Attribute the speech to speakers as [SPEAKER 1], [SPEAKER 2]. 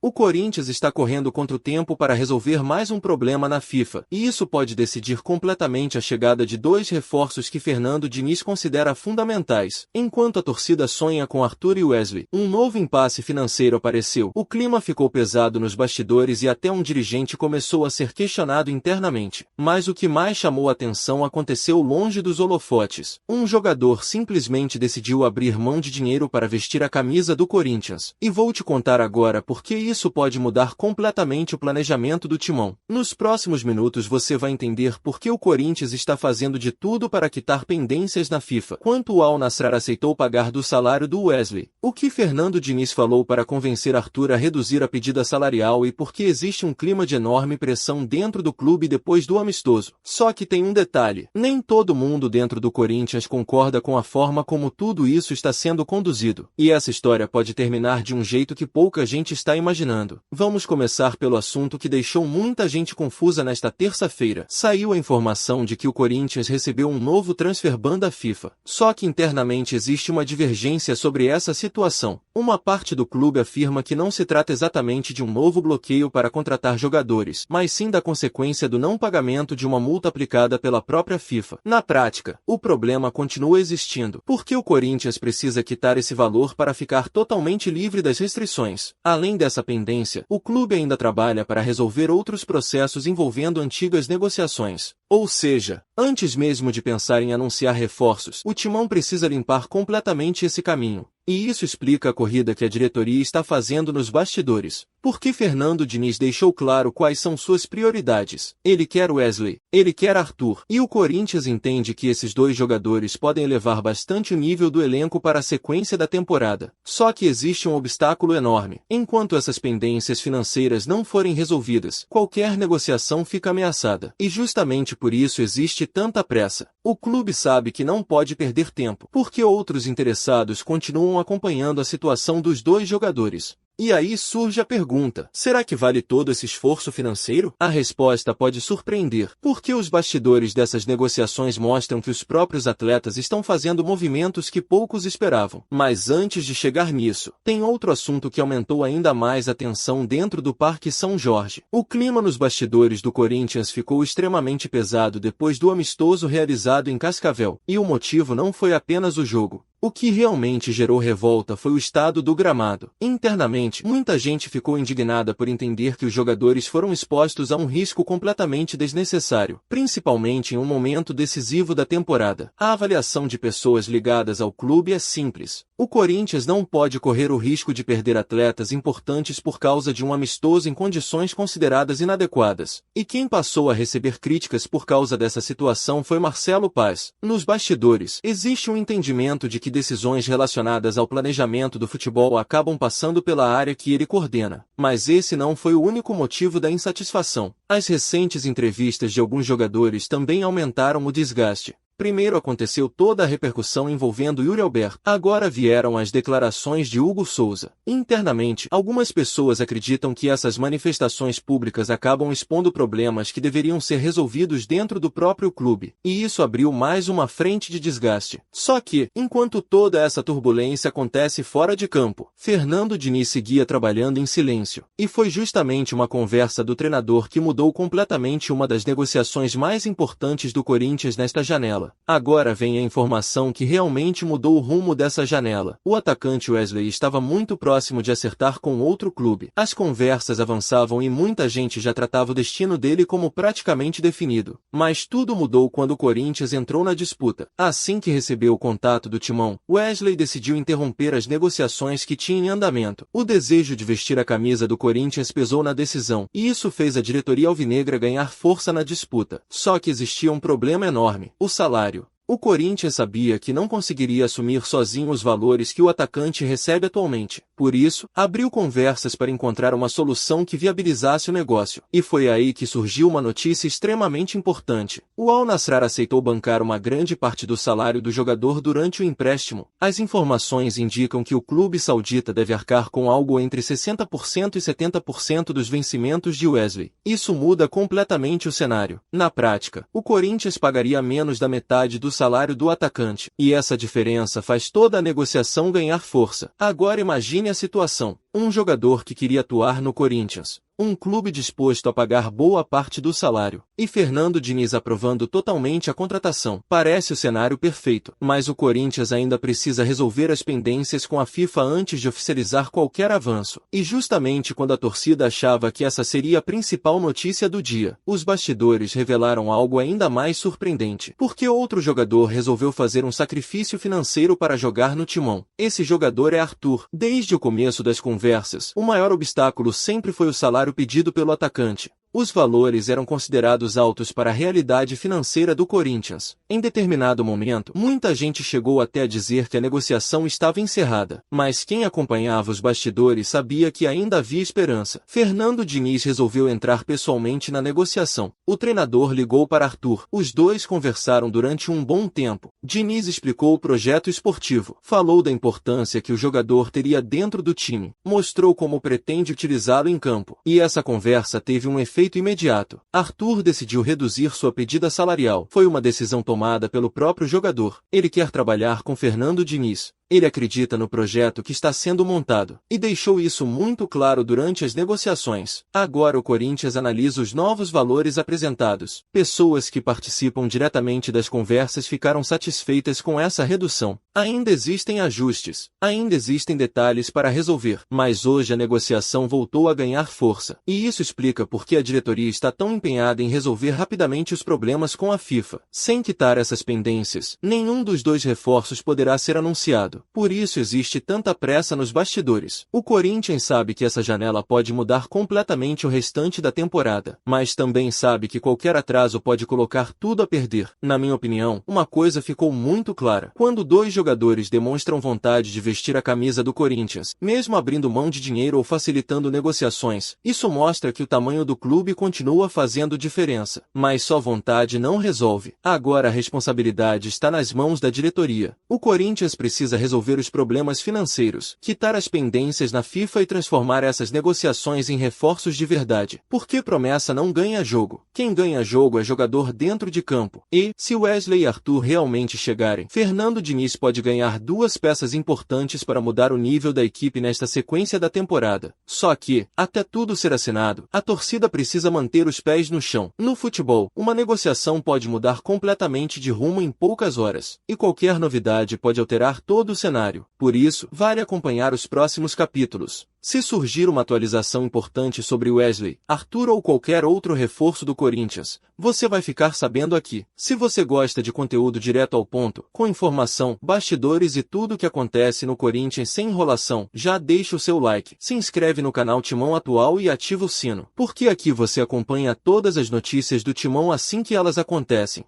[SPEAKER 1] O Corinthians está correndo contra o tempo para resolver mais um problema na FIFA, e isso pode decidir completamente a chegada de dois reforços que Fernando Diniz considera fundamentais. Enquanto a torcida sonha com Arthur e Wesley, um novo impasse financeiro apareceu. O clima ficou pesado nos bastidores e até um dirigente começou a ser questionado internamente. Mas o que mais chamou a atenção aconteceu longe dos holofotes. Um jogador simplesmente decidiu abrir mão de dinheiro para vestir a camisa do Corinthians. E vou te contar agora porque isso pode mudar completamente o planejamento do timão. Nos próximos minutos você vai entender por que o Corinthians está fazendo de tudo para quitar pendências na FIFA. Quanto o Al Nassr aceitou pagar do salário do Wesley, o que Fernando Diniz falou para convencer Arthur a reduzir a pedida salarial e por que existe um clima de enorme pressão dentro do clube depois do amistoso. Só que tem um detalhe, nem todo mundo dentro do Corinthians concorda com a forma como tudo isso está sendo conduzido. E essa história pode terminar de um jeito que pouca gente está imaginando. Vamos começar pelo assunto que deixou muita gente confusa nesta terça-feira. Saiu a informação de que o Corinthians recebeu um novo transfer ban da FIFA. Só que internamente existe uma divergência sobre essa situação. Uma parte do clube afirma que não se trata exatamente de um novo bloqueio para contratar jogadores, mas sim da consequência do não pagamento de uma multa aplicada pela própria FIFA. Na prática, o problema continua existindo, porque o Corinthians precisa quitar esse valor para ficar totalmente livre das restrições. Além dessa pendência, o clube ainda trabalha para resolver outros processos envolvendo antigas negociações. Ou seja, antes mesmo de pensar em anunciar reforços, o timão precisa limpar completamente esse caminho. E isso explica a corrida que a diretoria está fazendo nos bastidores. Porque Fernando Diniz deixou claro quais são suas prioridades. Ele quer Wesley, ele quer Arthur. E o Corinthians entende que esses dois jogadores podem elevar bastante o nível do elenco para a sequência da temporada. Só que existe um obstáculo enorme. Enquanto essas pendências financeiras não forem resolvidas, qualquer negociação fica ameaçada. E justamente por isso existe tanta pressa. O clube sabe que não pode perder tempo, porque outros interessados continuam acompanhando a situação dos dois jogadores. E aí surge a pergunta, será que vale todo esse esforço financeiro? A resposta pode surpreender, porque os bastidores dessas negociações mostram que os próprios atletas estão fazendo movimentos que poucos esperavam. Mas antes de chegar nisso, tem outro assunto que aumentou ainda mais a tensão dentro do Parque São Jorge. O clima nos bastidores do Corinthians ficou extremamente pesado depois do amistoso realizado em Cascavel, e o motivo não foi apenas o jogo. O que realmente gerou revolta foi o estado do gramado. Internamente, muita gente ficou indignada por entender que os jogadores foram expostos a um risco completamente desnecessário, principalmente em um momento decisivo da temporada. A avaliação de pessoas ligadas ao clube é simples. O Corinthians não pode correr o risco de perder atletas importantes por causa de um amistoso em condições consideradas inadequadas. E quem passou a receber críticas por causa dessa situação foi Marcelo Paz. Nos bastidores, existe um entendimento de que decisões relacionadas ao planejamento do futebol acabam passando pela área que ele coordena. Mas esse não foi o único motivo da insatisfação. As recentes entrevistas de alguns jogadores também aumentaram o desgaste. Primeiro aconteceu toda a repercussão envolvendo Yuri Alberto. Agora vieram as declarações de Hugo Souza. Internamente, algumas pessoas acreditam que essas manifestações públicas acabam expondo problemas que deveriam ser resolvidos dentro do próprio clube. E isso abriu mais uma frente de desgaste. Só que, enquanto toda essa turbulência acontece fora de campo, Fernando Diniz seguia trabalhando em silêncio. E foi justamente uma conversa do treinador que mudou completamente uma das negociações mais importantes do Corinthians nesta janela. Agora vem a informação que realmente mudou o rumo dessa janela. O atacante Wesley estava muito próximo de acertar com outro clube. As conversas avançavam e muita gente já tratava o destino dele como praticamente definido. Mas tudo mudou quando o Corinthians entrou na disputa. Assim que recebeu o contato do timão, Wesley decidiu interromper as negociações que tinha em andamento. O desejo de vestir a camisa do Corinthians pesou na decisão, e isso fez a diretoria alvinegra ganhar força na disputa. Só que existia um problema enorme: o salário. O Corinthians sabia que não conseguiria assumir sozinho os valores que o atacante recebe atualmente. Por isso, abriu conversas para encontrar uma solução que viabilizasse o negócio. E foi aí que surgiu uma notícia extremamente importante. O Al Nassr aceitou bancar uma grande parte do salário do jogador durante o empréstimo. As informações indicam que o clube saudita deve arcar com algo entre 60% e 70% dos vencimentos de Wesley. Isso muda completamente o cenário. Na prática, o Corinthians pagaria menos da metade do salário do atacante, e essa diferença faz toda a negociação ganhar força. Agora imagine a situação. um jogador que queria atuar no Corinthians, um clube disposto a pagar boa parte do salário, e Fernando Diniz aprovando totalmente a contratação. Parece o cenário perfeito, mas o Corinthians ainda precisa resolver as pendências com a FIFA antes de oficializar qualquer avanço. E justamente quando a torcida achava que essa seria a principal notícia do dia, os bastidores revelaram algo ainda mais surpreendente, porque outro jogador resolveu fazer um sacrifício financeiro para jogar no Timão. Esse jogador é Arthur. Desde o começo das conversas, o maior obstáculo sempre foi o salário pedido pelo atacante. Os valores eram considerados altos para a realidade financeira do Corinthians. Em determinado momento, muita gente chegou até a dizer que a negociação estava encerrada. Mas quem acompanhava os bastidores sabia que ainda havia esperança. Fernando Diniz resolveu entrar pessoalmente na negociação. O treinador ligou para Arthur. Os dois conversaram durante um bom tempo. Diniz explicou o projeto esportivo. Falou da importância que o jogador teria dentro do time. Mostrou como pretende utilizá-lo em campo. E essa conversa teve um efeito imediato. Arthur decidiu reduzir sua pedida salarial. Foi uma decisão tomada pelo próprio jogador. Ele quer trabalhar com Fernando Diniz. Ele acredita no projeto que está sendo montado, e deixou isso muito claro durante as negociações. Agora o Corinthians analisa os novos valores apresentados. Pessoas que participam diretamente das conversas ficaram satisfeitas com essa redução. Ainda existem ajustes, ainda existem detalhes para resolver, mas hoje a negociação voltou a ganhar força. E isso explica por que a diretoria está tão empenhada em resolver rapidamente os problemas com a FIFA. Sem quitar essas pendências, nenhum dos dois reforços poderá ser anunciado. Por isso existe tanta pressa nos bastidores. O Corinthians sabe que essa janela pode mudar completamente o restante da temporada, mas também sabe que qualquer atraso pode colocar tudo a perder. Na minha opinião, uma coisa ficou muito clara. Quando dois jogadores demonstram vontade de vestir a camisa do Corinthians, mesmo abrindo mão de dinheiro ou facilitando negociações, isso mostra que o tamanho do clube continua fazendo diferença. Mas só vontade não resolve. Agora a responsabilidade está nas mãos da diretoria. O Corinthians precisa resolver os problemas financeiros, quitar as pendências na FIFA e transformar essas negociações em reforços de verdade. Porque promessa não ganha jogo. Quem ganha jogo é jogador dentro de campo. E, se Wesley e Arthur realmente chegarem, Fernando Diniz pode ganhar duas peças importantes para mudar o nível da equipe nesta sequência da temporada. Só que, até tudo ser assinado, a torcida precisa manter os pés no chão. No futebol, uma negociação pode mudar completamente de rumo em poucas horas. E qualquer novidade pode alterar todo o cenário. Por isso, vale acompanhar os próximos capítulos. Se surgir uma atualização importante sobre Wesley, Arthur ou qualquer outro reforço do Corinthians, você vai ficar sabendo aqui. Se você gosta de conteúdo direto ao ponto, com informação, bastidores e tudo o que acontece no Corinthians sem enrolação, já deixa o seu like, se inscreve no canal Timão Atual e ativa o sino, porque aqui você acompanha todas as notícias do Timão assim que elas acontecem.